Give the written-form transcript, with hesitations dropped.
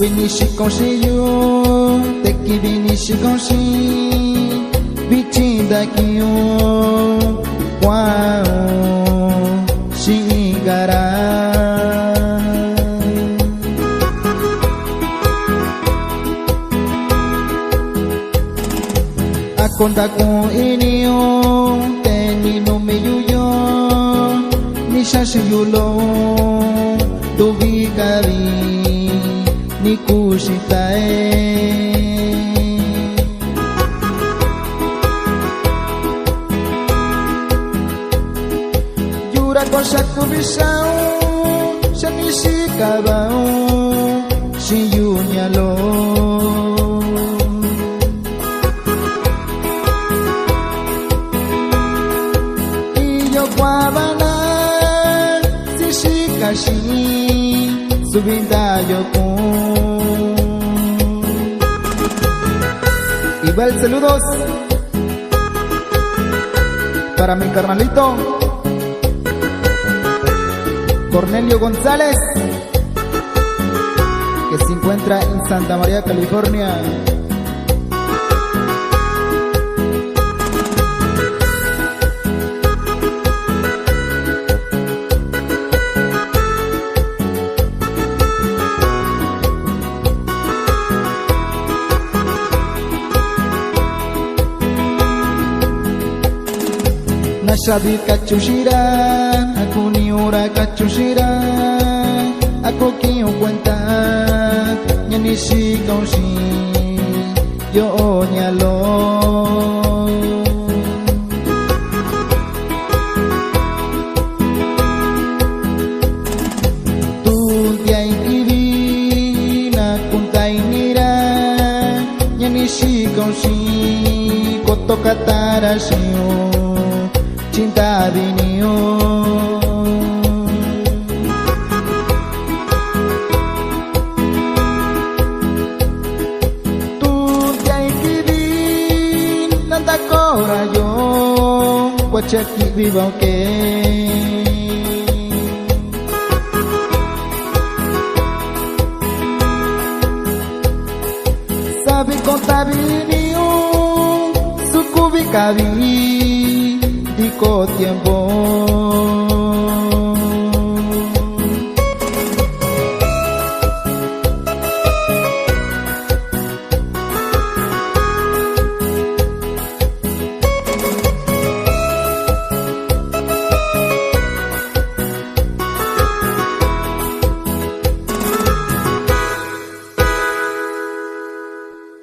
Vinishi konsiyo teki vinishi konsi bichinda kiyo kwao shingara akonda ko inyo teni no meyuyo nishashiyulo tubikari nikushitae yura con shakubishao shanishikabao shiyunyalo iyo kwabana sishikashi subindayo Igual saludos para mi carnalito Cornelio González, que se encuentra en Santa María, California. Nashabi kachushira, aku niura kachushira, aku kiyo cuenta, nyanishi kaushi, yo nyalo. Tu tiai kiri na kuntai nira, nyanishi kaushi, koto katara shio. Cinta dinio tu jai kibin nanda kora yo wachaki viva ke sabi contar dinio sukubi kabi Tico tiempo